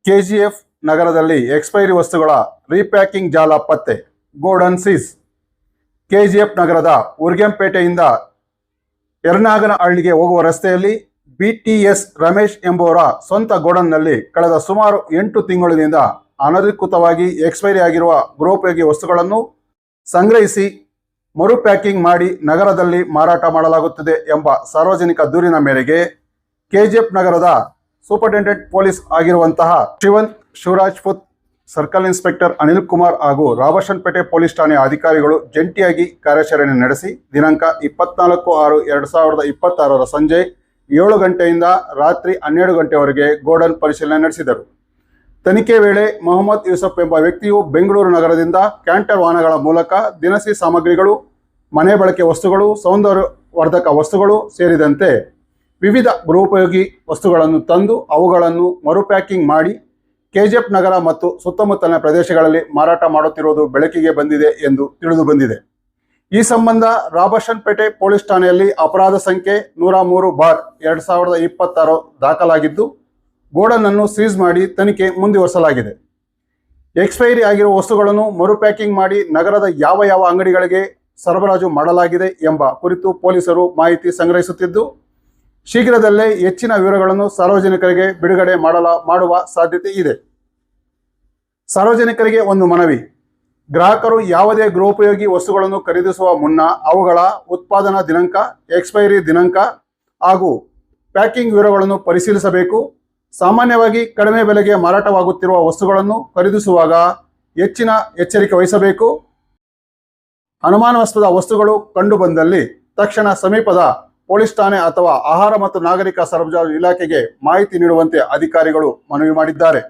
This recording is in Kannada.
ಕೆಜಿಎಫ್ ನಗರದಲ್ಲಿ ಎಕ್ಸ್ಪೈರಿ ವಸ್ತುಗಳ ರೀಪ್ಯಾಕಿಂಗ್ ಜಾಲ ಪತ್ತೆ, ಗೋಡನ್ ಸೀಸ್. ಕೆಜಿಎಫ್ ನಗರದ ಉರ್ಗೆಂಪೇಟೆಯಿಂದ ಯರ್ನಾಗನಹಳ್ಳಿಗೆ ಹೋಗುವ ರಸ್ತೆಯಲ್ಲಿ ಬಿಟಿಎಸ್ ರಮೇಶ್ ಎಂಬುವರ ಸ್ವಂತ ಗೋಡನ್ನಲ್ಲಿ ಕಳೆದ ಸುಮಾರು 8 ತಿಂಗಳಿನಿಂದ ಅನಧಿಕೃತವಾಗಿ ಎಕ್ಸ್ಪೈರಿ ಆಗಿರುವ ಗೃಹೋಪಯೋಗಿ ವಸ್ತುಗಳನ್ನು ಸಂಗ್ರಹಿಸಿ ಮರು ಪ್ಯಾಕಿಂಗ್ ಮಾಡಿ ನಗರದಲ್ಲಿ ಮಾರಾಟ ಮಾಡಲಾಗುತ್ತಿದೆ ಎಂಬ ಸಾರ್ವಜನಿಕ ದೂರಿನ ಮೇರೆಗೆ ಕೆಜಿಎಫ್ ನಗರದ ಸೂಪರಿಂಟೆಂಡೆಂಟ್ ಪೊಲೀಸ್ ಆಗಿರುವಂತಹ ಶಿವಂತ್ ಶಿವರಾಜ್ಪುತ್, ಸರ್ಕಲ್ ಇನ್ಸ್ಪೆಕ್ಟರ್ ಅನಿಲ್ ಕುಮಾರ್ ಹಾಗೂ ರಾಬರ್ಷನ್ಪೇಟೆ ಪೊಲೀಸ್ ಠಾಣೆಯ ಅಧಿಕಾರಿಗಳು ಜಂಟಿಯಾಗಿ ಕಾರ್ಯಾಚರಣೆ ನಡೆಸಿ ದಿನಾಂಕ 24/6/2026 ಸಂಜೆ 7 ಗಂಟೆಯಿಂದ ರಾತ್ರಿ 12 ಗಂಟೆವರೆಗೆ ಗೋಡನ್ ಪರಿಶೀಲನೆ ನಡೆಸಿದರು. ತನಿಖೆ ವೇಳೆ ಮೊಹಮ್ಮದ್ ಯೂಸಫ್ ಎಂಬ ವ್ಯಕ್ತಿಯು ಬೆಂಗಳೂರು ನಗರದಿಂದ ಕ್ಯಾಂಟರ್ ವಾಹನಗಳ ಮೂಲಕ ದಿನಸಿ ಸಾಮಗ್ರಿಗಳು, ಮನೆ ಬಳಕೆ ವಸ್ತುಗಳು, ಸೌಂದರ್ಯವರ್ಧಕ ವಸ್ತುಗಳು ಸೇರಿದಂತೆ ವಿವಿಧ ಗೃಹೋಪಯೋಗಿ ವಸ್ತುಗಳನ್ನು ತಂದು ಅವುಗಳನ್ನು ಮರುಪ್ಯಾಕಿಂಗ್ ಮಾಡಿ ಕೆಜಿಎಫ್ ನಗರ ಮತ್ತು ಸುತ್ತಮುತ್ತಲಿನ ಪ್ರದೇಶಗಳಲ್ಲಿ ಮಾರಾಟ ಮಾಡುತ್ತಿರುವುದು ಬೆಳಕಿಗೆ ಬಂದಿದೆ ಎಂದು ತಿಳಿದು ಬಂದಿದೆ. ಈ ಸಂಬಂಧ ರಾಬರ್ಷನ್ಪೇಟೆ ಪೊಲೀಸ್ ಠಾಣೆಯಲ್ಲಿ ಅಪರಾಧ ಸಂಖ್ಯೆ 103/2026 ದಾಖಲಾಗಿದ್ದು ಗೋಡನ್ ಅನ್ನು ಸೀಸ್ ಮಾಡಿ ತನಿಖೆ ಮುಂದುವರಿಸಲಾಗಿದೆ. ಎಕ್ಸ್ಪೈರಿ ಆಗಿರುವ ವಸ್ತುಗಳನ್ನು ಮರುಪ್ಯಾಕಿಂಗ್ ಮಾಡಿ ನಗರದ ಯಾವ ಯಾವ ಅಂಗಡಿಗಳಿಗೆ ಸರಬರಾಜು ಮಾಡಲಾಗಿದೆ ಎಂಬ ಕುರಿತು ಪೊಲೀಸರು ಮಾಹಿತಿ ಸಂಗ್ರಹಿಸುತ್ತಿದ್ದು, ಶೀಘ್ರದಲ್ಲೇ ಹೆಚ್ಚಿನ ವಿವರಗಳನ್ನು ಸಾರ್ವಜನಿಕರಿಗೆ ಬಿಡುಗಡೆ ಮಾಡುವ ಸಾಧ್ಯತೆ ಇದೆ. ಸಾರ್ವಜನಿಕರಿಗೆ ಒಂದು ಮನವಿ: ಗ್ರಾಹಕರು ಯಾವುದೇ ಗೃಹೋಪಯೋಗಿ ವಸ್ತುಗಳನ್ನು ಖರೀದಿಸುವ ಮುನ್ನ ಅವುಗಳ ಉತ್ಪಾದನಾ ದಿನಾಂಕ, ಎಕ್ಸ್ಪೈರಿ ದಿನಾಂಕ ಹಾಗೂ ಪ್ಯಾಕಿಂಗ್ ವಿವರಗಳನ್ನು ಪರಿಶೀಲಿಸಬೇಕು. ಸಾಮಾನ್ಯವಾಗಿ ಕಡಿಮೆ ಬೆಲೆಗೆ ಮಾರಾಟವಾಗುತ್ತಿರುವ ವಸ್ತುಗಳನ್ನು ಖರೀದಿಸುವಾಗ ಹೆಚ್ಚಿನ ಎಚ್ಚರಿಕೆ ವಹಿಸಬೇಕು. ಅನುಮಾನಾಸ್ಪದ ವಸ್ತುಗಳು ಕಂಡುಬಂದಲ್ಲಿ ತಕ್ಷಣ ಸಮೀಪದ ಪೊಲೀಸ್ ಠಾಣೆ ಅಥವಾ ಆಹಾರ ಮತ್ತು ನಾಗರಿಕ ಸರಬರಾಜು ಇಲಾಖೆಗೆ ಮಾಹಿತಿ ನೀಡುವಂತೆ ಅಧಿಕಾರಿಗಳು ಮನವಿ ಮಾಡಿದ್ದಾರೆ.